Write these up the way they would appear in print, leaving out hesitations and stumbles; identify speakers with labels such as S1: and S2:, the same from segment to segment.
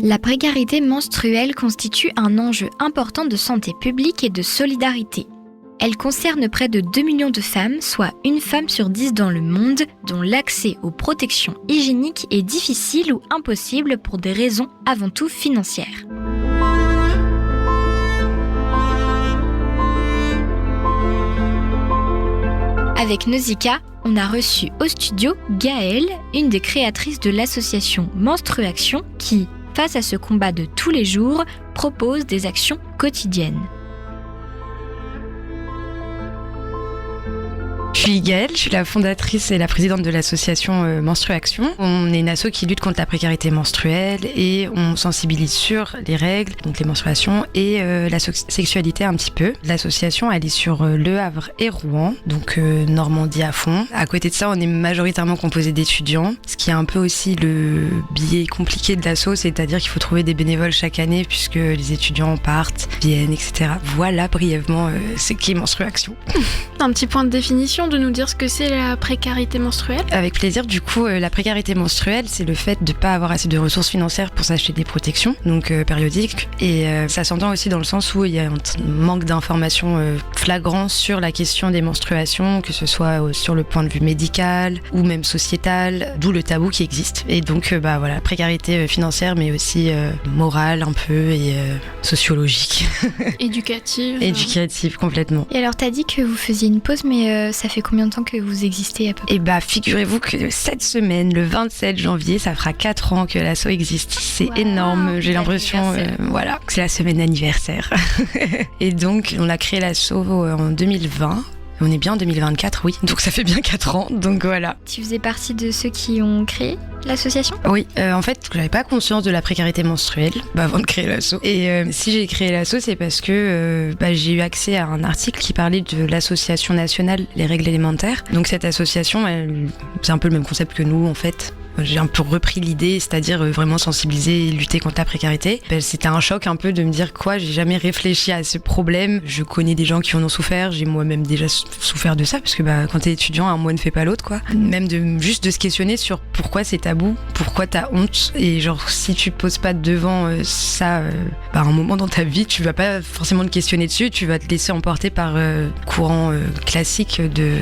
S1: La précarité menstruelle constitue un enjeu important de santé publique et de solidarité. Elle concerne près de 2 millions de femmes, soit une femme sur 10 dans le monde, dont l'accès aux protections hygiéniques est difficile ou impossible pour des raisons avant tout financières. Avec Nausicaa, on a reçu au studio Gaëlle, une des créatrices de l'association Menstruaction qui, face à ce combat de tous les jours, propose des actions quotidiennes.
S2: Je suis Gaëlle, je suis la fondatrice et la présidente de l'association Menstruaction. On est une asso qui lutte contre la précarité menstruelle et on sensibilise sur les règles, donc les menstruations et la sexualité un petit peu. L'association, elle est sur Le Havre et Rouen, donc Normandie à fond. À côté de ça, on est majoritairement composé d'étudiants, ce qui est un peu aussi le biais compliqué de l'asso, c'est-à-dire qu'il faut trouver des bénévoles chaque année puisque les étudiants partent, viennent, etc. Voilà brièvement ce qu'est Menstruaction.
S3: Un petit point de définition de nous dire ce que c'est la précarité menstruelle.
S2: Avec plaisir, du coup, la précarité menstruelle, c'est le fait de ne pas avoir assez de ressources financières pour s'acheter des protections, donc périodiques. Et ça s'entend aussi dans le sens où il y a un manque d'informations flagrant sur la question des menstruations, que ce soit sur le point de vue médical ou même sociétal, d'où le tabou qui existe. Et donc, voilà, précarité financière, mais aussi morale un peu et sociologique.
S3: Éducative.
S2: Éducative, complètement.
S1: Et alors, t'as dit que vous faisiez une pause, mais ça fait combien de temps que vous existez à peu près ?
S2: Figurez-vous que cette semaine, le 27 janvier, ça fera 4 ans que l'asso existe. C'est énorme, j'ai l'impression que c'est la semaine anniversaire. Et donc, on a créé l'asso en 2020. On est bien en 2024, oui, donc ça fait bien 4 ans, donc voilà.
S1: Tu faisais partie de ceux qui ont créé l'association ?
S2: Oui, en fait, j'avais pas conscience de la précarité menstruelle avant de créer l'asso. Et si j'ai créé l'asso, c'est parce que j'ai eu accès à un article qui parlait de l'association nationale Les Règles élémentaires. Donc cette association, c'est un peu le même concept que nous, en fait. J'ai un peu repris l'idée, c'est-à-dire vraiment sensibiliser et lutter contre la précarité. C'était un choc un peu de me dire j'ai jamais réfléchi à ce problème. Je connais des gens qui en ont souffert, j'ai moi-même déjà souffert de ça, parce que quand t'es étudiant, un mois ne fait pas l'autre, quoi. Même juste de se questionner sur pourquoi c'est tabou, pourquoi t'as honte, et genre si tu te poses pas devant ça, à un moment dans ta vie, tu vas pas forcément te questionner dessus, tu vas te laisser emporter par courant classique de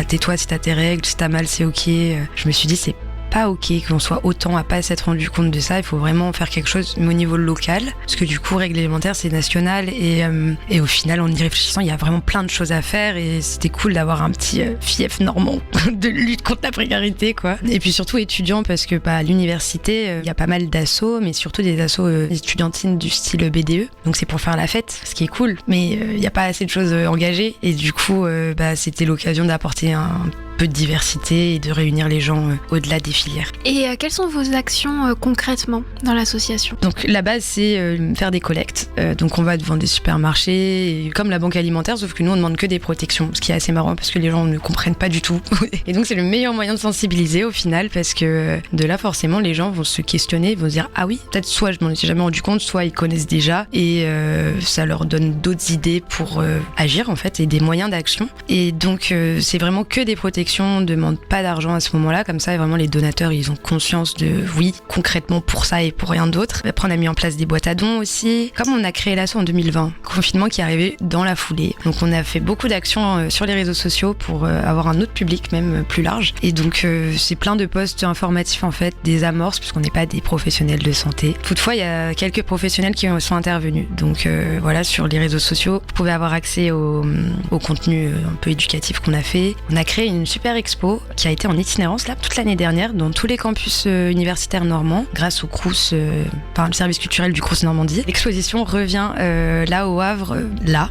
S2: tais-toi si t'as tes règles, si t'as mal c'est ok. Je me suis dit c'est pas ok qu'on soit autant à pas s'être rendu compte de ça, il faut vraiment faire quelque chose au niveau local, parce que du coup règles élémentaires c'est national et au final en y réfléchissant il y a vraiment plein de choses à faire et c'était cool d'avoir un petit fief normand de lutte contre la précarité quoi. Et puis surtout étudiant parce que à l'université il y a pas mal d'assos, mais surtout des assos étudiantines du style BDE, donc c'est pour faire la fête, ce qui est cool, mais il y a pas assez de choses engagées et du coup c'était l'occasion d'apporter un peu de diversité et de réunir les gens au-delà des filières.
S3: Et quelles sont vos actions concrètement dans l'association ?
S2: Donc la base c'est faire des collectes, donc on va devant des supermarchés comme la banque alimentaire, sauf que nous on demande que des protections, ce qui est assez marrant parce que les gens ne comprennent pas du tout et donc c'est le meilleur moyen de sensibiliser au final, parce que de là forcément les gens vont se questionner, vont se dire ah oui, peut-être soit je m'en étais jamais rendu compte, soit ils connaissent déjà et ça leur donne d'autres idées pour agir en fait et des moyens d'action. Et donc c'est vraiment que des protections, on ne demande pas d'argent à ce moment-là, comme ça vraiment les donateurs ils ont conscience de oui concrètement pour ça et pour rien d'autre. Après on a mis en place des boîtes à dons aussi, comme on a créé l'asso en 2020, confinement qui est arrivé dans la foulée, donc on a fait beaucoup d'actions sur les réseaux sociaux pour avoir un autre public même plus large, et donc c'est plein de posts informatifs en fait, des amorces puisqu'on n'est pas des professionnels de santé. Toutefois il y a quelques professionnels qui sont intervenus, donc voilà, sur les réseaux sociaux vous pouvez avoir accès au contenu un peu éducatif qu'on a fait. On a créé une super expo qui a été en itinérance là toute l'année dernière dans tous les campus universitaires normands grâce au Crous, le service culturel du Crous Normandie. L'exposition revient là au Havre,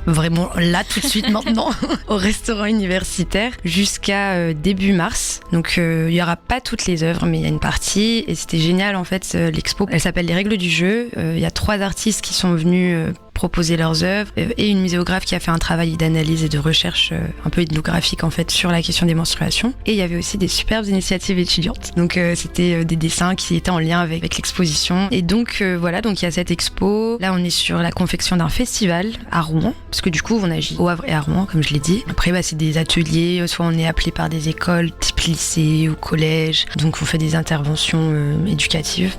S2: vraiment là tout de suite maintenant au restaurant universitaire jusqu'à début mars. Donc il y aura pas toutes les œuvres mais il y a une partie et c'était génial en fait l'expo. Elle s'appelle Les Règles du jeu. Il y a 3 artistes qui sont venus proposer leurs œuvres, et une muséographe qui a fait un travail d'analyse et de recherche un peu ethnographique en fait sur la question des menstruations. Et il y avait aussi des superbes initiatives étudiantes. Donc c'était des dessins qui étaient en lien avec l'exposition. Et donc voilà, donc il y a cette expo. Là, on est sur la confection d'un festival à Rouen, parce que du coup, on agit au Havre et à Rouen, comme je l'ai dit. Après, c'est des ateliers, soit on est appelé par des écoles type lycée ou collège, donc on fait des interventions éducatives.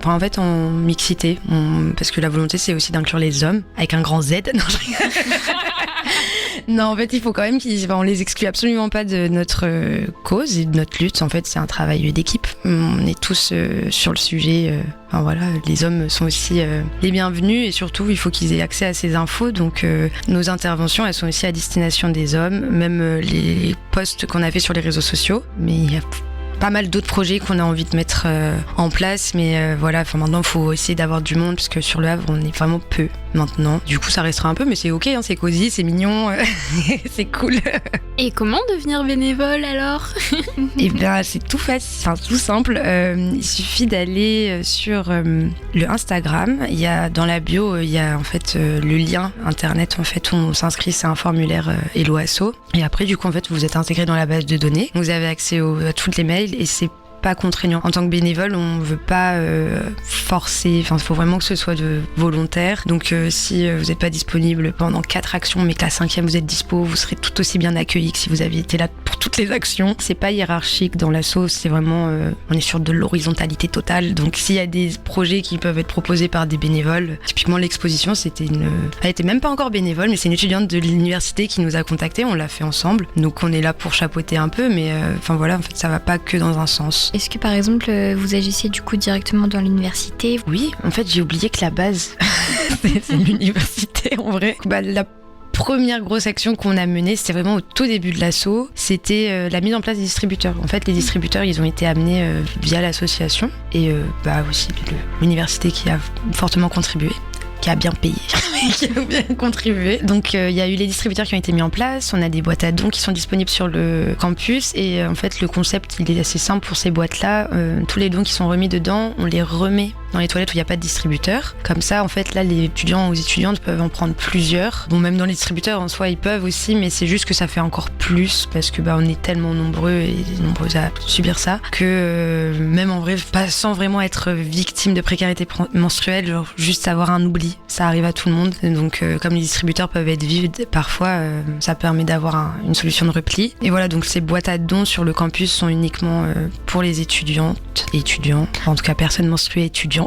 S2: En fait, en mixité, parce que la volonté, c'est aussi d'inclure les hommes, avec un grand Z. Non, je rigole. Non, en fait, il faut quand même on les exclut absolument pas de notre cause et de notre lutte. En fait, c'est un travail d'équipe. On est tous sur le sujet. Les hommes sont aussi les bienvenus et surtout, il faut qu'ils aient accès à ces infos. Donc, nos interventions, elles sont aussi à destination des hommes, même les posts qu'on a fait sur les réseaux sociaux. Mais il y a pas mal d'autres projets qu'on a envie de mettre en place, mais maintenant il faut essayer d'avoir du monde parce que sur le Havre on est vraiment peu maintenant. Du coup ça restera un peu, mais c'est ok, c'est cosy, c'est mignon, c'est cool.
S3: Et comment devenir bénévole alors?
S2: Et bien c'est tout facile, tout simple. Il suffit d'aller sur le Instagram. Il y a dans la bio, il y a en fait le lien internet en fait où on s'inscrit, c'est un formulaire Hello Asso. Et après du coup en fait vous êtes intégré dans la base de données. Vous avez accès à toutes les mails et c'est pas contraignant. En tant que bénévole, on veut pas forcer, il faut vraiment que ce soit volontaire. Donc si vous n'êtes pas disponible pendant 4 actions, mais que la 5e vous êtes dispo, vous serez tout aussi bien accueilli que si vous aviez été là pour toutes les actions. C'est pas hiérarchique dans l'asso, c'est vraiment, on est sur de l'horizontalité totale. Donc s'il y a des projets qui peuvent être proposés par des bénévoles, typiquement l'exposition, elle était même pas encore bénévole, mais c'est une étudiante de l'université qui nous a contactés, on l'a fait ensemble. Donc on est là pour chapeauter un peu, mais en fait ça va pas que dans un sens.
S1: Est-ce que par exemple vous agissez du coup directement dans l'université?
S2: Oui, en fait j'ai oublié que la base c'est l'université en vrai. La première grosse action qu'on a menée, c'était vraiment au tout début de l'asso, c'était la mise en place des distributeurs. En fait les distributeurs ils ont été amenés via l'association et aussi l'université qui a fortement contribué, qui a bien payé, qui a bien contribué. Donc il y a eu les distributeurs qui ont été mis en place, on a des boîtes à dons qui sont disponibles sur le campus et en fait le concept il est assez simple pour ces boîtes-là. Tous les dons qui sont remis dedans, on les remet dans les toilettes où il n'y a pas de distributeur. Comme ça, en fait, là, les étudiants ou les étudiantes peuvent en prendre plusieurs. Bon, même dans les distributeurs, en soi, ils peuvent aussi, mais c'est juste que ça fait encore plus parce que on est tellement nombreux et nombreux à subir ça que même en vrai, pas sans vraiment être victime de précarité menstruelle, genre juste avoir un oubli, ça arrive à tout le monde. Donc, comme les distributeurs peuvent être vides, parfois, ça permet d'avoir une solution de repli. Et voilà, donc ces boîtes à dons sur le campus sont uniquement pour les étudiantes et étudiants, en tout cas personnes menstruées étudiantes.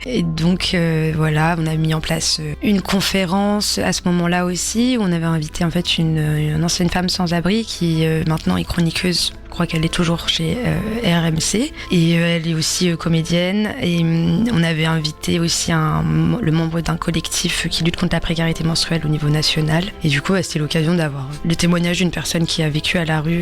S2: Et donc on a mis en place une conférence à ce moment-là aussi où on avait invité en fait une ancienne femme sans abri qui maintenant est chroniqueuse. Je crois qu'elle est toujours chez RMC et elle est aussi comédienne et on avait invité aussi le membre d'un collectif qui lutte contre la précarité menstruelle au niveau national et du coup c'était l'occasion d'avoir le témoignage d'une personne qui a vécu à la rue,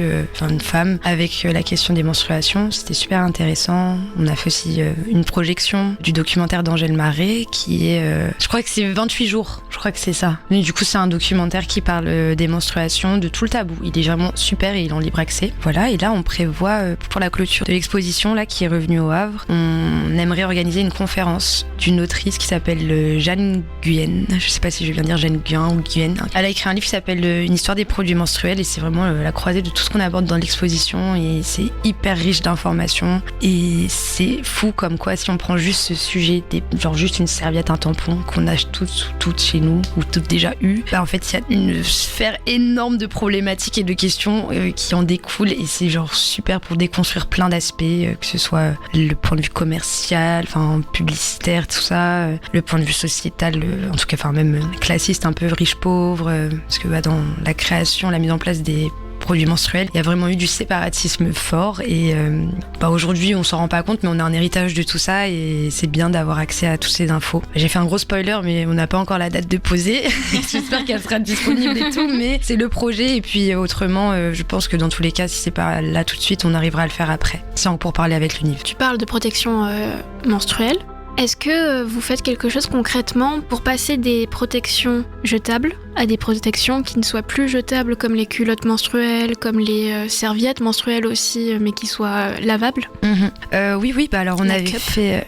S2: une femme avec la question des menstruations. C'était super intéressant. On a fait aussi une projection du documentaire d'Angèle Marais qui est, je crois que c'est 28 jours, je crois que c'est ça. Mais du coup c'est un documentaire qui parle des menstruations, de tout le tabou. Il est vraiment super et il est en libre accès. Voilà. Et là, on prévoit, pour la clôture de l'exposition là, qui est revenue au Havre, on aimerait organiser une conférence d'une autrice qui s'appelle Jeanne Guyenne. Je sais pas si je viens de dire Jeanne Guyenne ou Guyenne. Elle a écrit un livre qui s'appelle Une histoire des produits menstruels et c'est vraiment la croisée de tout ce qu'on aborde dans l'exposition et c'est hyper riche d'informations et c'est fou comme quoi si on prend juste ce sujet, genre juste une serviette, un tampon qu'on a toutes chez nous ou toutes déjà eu, en fait il y a une sphère énorme de problématiques et de questions qui en découlent et c'est genre super pour déconstruire plein d'aspects, que ce soit le point de vue commercial, publicitaire, tout ça, le point de vue sociétal, en tout cas même classiste, un peu riche-pauvre, parce que dans la création, la mise en place des produits menstruels, il y a vraiment eu du séparatisme fort et aujourd'hui on s'en rend pas compte mais on a un héritage de tout ça et c'est bien d'avoir accès à toutes ces infos. J'ai fait un gros spoiler mais on n'a pas encore la date de poser. J'espère qu'elle sera disponible et tout mais c'est le projet et puis autrement je pense que dans tous les cas si c'est pas là tout de suite on arrivera à le faire après. C'est pour parler avec l'UNIV.
S3: Tu parles de protection menstruelle. Est-ce que vous faites quelque chose concrètement pour passer des protections jetables à des protections qui ne soient plus jetables comme les culottes menstruelles, comme les serviettes menstruelles aussi, mais qui soient lavables.
S2: Oui, bah alors on
S3: La
S2: avait
S3: cup.
S2: fait...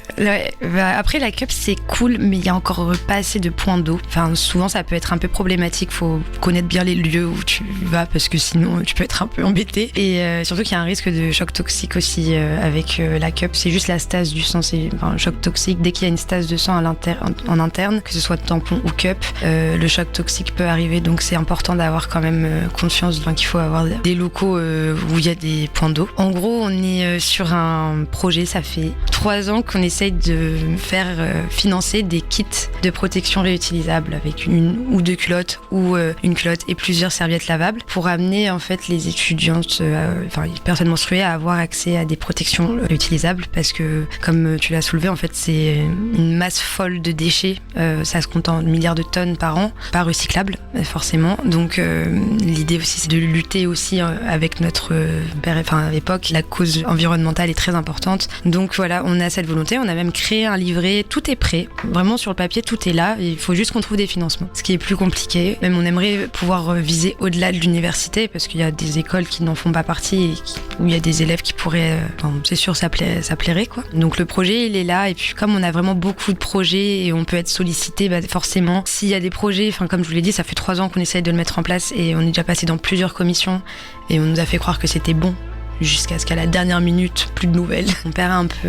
S2: après la cup c'est cool, mais il y a encore pas assez de points d'eau. Enfin souvent ça peut être un peu problématique, faut connaître bien les lieux où tu vas parce que sinon tu peux être un peu embêté. Et surtout qu'il y a un risque de choc toxique aussi avec la cup. C'est juste la stase du sang, c'est un choc toxique. Dès qu'il y a une stase de sang en interne, que ce soit tampon ou cup, le choc toxique peut arriver. Donc c'est important d'avoir quand même conscience qu'il faut avoir des locaux où il y a des points d'eau. En gros, on est sur un projet, ça fait 3 ans qu'on essaye de faire financer des kits de protection réutilisables avec une ou 2 culottes ou une culotte et plusieurs serviettes lavables pour amener en fait les étudiantes, les personnes menstruées à avoir accès à des protections réutilisables parce que comme tu l'as soulevé en fait c'est une masse folle de déchets, ça se compte en milliards de tonnes par an, pas recyclables forcément. Donc l'idée aussi c'est de lutter aussi avec notre à l'époque la cause environnementale est très importante. Donc voilà, on a cette volonté, on a même créé un livret, tout est prêt, vraiment sur le papier tout est là, il faut juste qu'on trouve des financements. Ce qui est plus compliqué, même on aimerait pouvoir viser au-delà de l'université parce qu'il y a des écoles qui n'en font pas partie et où il y a des élèves qui pourraient, c'est sûr ça plairait quoi. Donc le projet il est là et puis comme on a vraiment beaucoup de projets et on peut être sollicité, forcément s'il y a des projets, comme je vous l'ai dit ça fait 3 ans qu'on essaye de le mettre en place et on est déjà passé dans plusieurs commissions et on nous a fait croire que c'était bon jusqu'à ce qu'à la dernière minute, plus de nouvelles. On perd un peu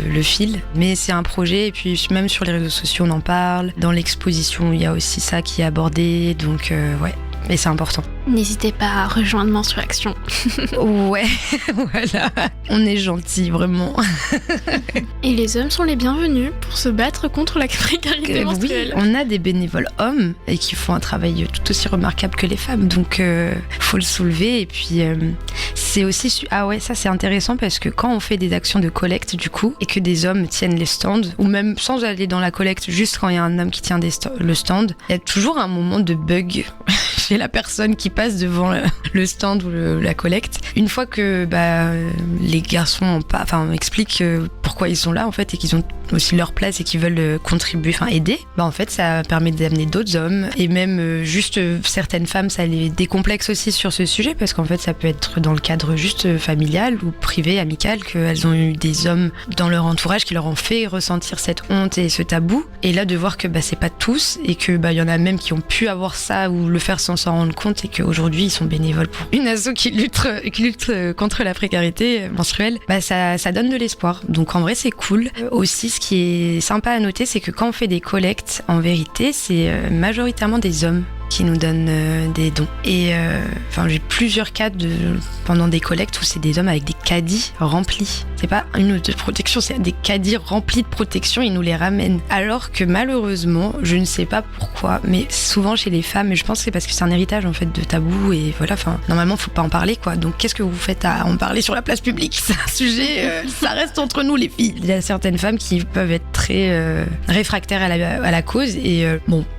S2: le fil, mais c'est un projet et puis même sur les réseaux sociaux on en parle. Dans l'exposition il y a aussi ça qui est abordé, donc ouais. Et c'est important.
S3: N'hésitez pas à rejoindre Menstruaction.
S2: Ouais, voilà. On est gentils, vraiment.
S3: Et les hommes sont les bienvenus pour se battre contre la précarité menstruelle.
S2: Oui, on a des bénévoles hommes et qui font un travail tout aussi remarquable que les femmes. Donc, faut le soulever. Et puis, c'est aussi... Ah ouais, ça c'est intéressant parce que quand on fait des actions de collecte, du coup, et que des hommes tiennent les stands, ou même sans aller dans la collecte, juste quand il y a un homme qui tient le stand, il y a toujours un moment de bug chez la personne qui passe devant le stand ou la collecte. Une fois que les garçons expliquent pourquoi ils sont là en fait et qu'ils ont aussi leur place et qu'ils veulent contribuer, aider, en fait ça permet d'amener d'autres hommes et même juste certaines femmes ça les décomplexe aussi sur ce sujet parce qu'en fait ça peut être dans le cadre juste familial ou privé, amical, qu'elles ont eu des hommes dans leur entourage qui leur ont fait ressentir cette honte et ce tabou et là de voir que c'est pas tous et que y en a même qui ont pu avoir ça ou le faire sans s'en rendre compte et qu'aujourd'hui ils sont bénévoles pour une asso qui lutte contre la précarité menstruelle, ça donne de l'espoir. Donc en vrai c'est cool. Aussi ce qui est sympa à noter c'est que quand on fait des collectes, en vérité c'est majoritairement des hommes qui nous donnent des dons. Et j'ai plusieurs cas pendant des collectes où c'est des hommes avec des caddies remplis. C'est pas une ou deux protections, c'est des caddies remplis de protections, ils nous les ramènent. Alors que malheureusement, je ne sais pas pourquoi, mais souvent chez les femmes, et je pense que c'est parce que c'est un héritage en fait de tabou et voilà, normalement faut pas en parler quoi. Donc qu'est-ce que vous faites à en parler sur la place publique? C'est un sujet, ça reste entre nous les filles. Il y a certaines femmes qui peuvent être très réfractaires à la cause et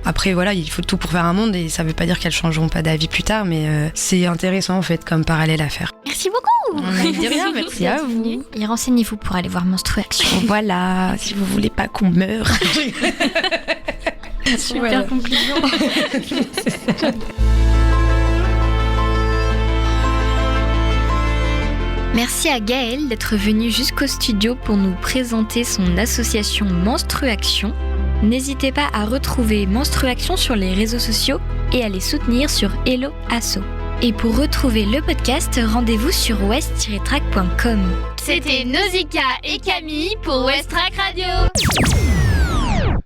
S2: après voilà, il faut tout pour faire un monde et ça veut pas dire qu'elles changeront pas d'avis plus tard, mais c'est intéressant en fait comme parallèle à faire.
S1: Merci beaucoup.
S2: De rien, merci à vous.
S1: Et renseignez-vous pour aller voir Menstruaction.
S2: Voilà, si vous voulez pas qu'on meure.
S3: Super conclusion.
S1: Merci à Gaëlle d'être venue jusqu'au studio pour nous présenter son association Menstruaction. N'hésitez pas à retrouver Menstruaction sur les réseaux sociaux et à les soutenir sur Hello Asso. Et pour retrouver le podcast, rendez-vous sur west-track.com.
S4: C'était Nausicaa et Camille pour West Track Radio.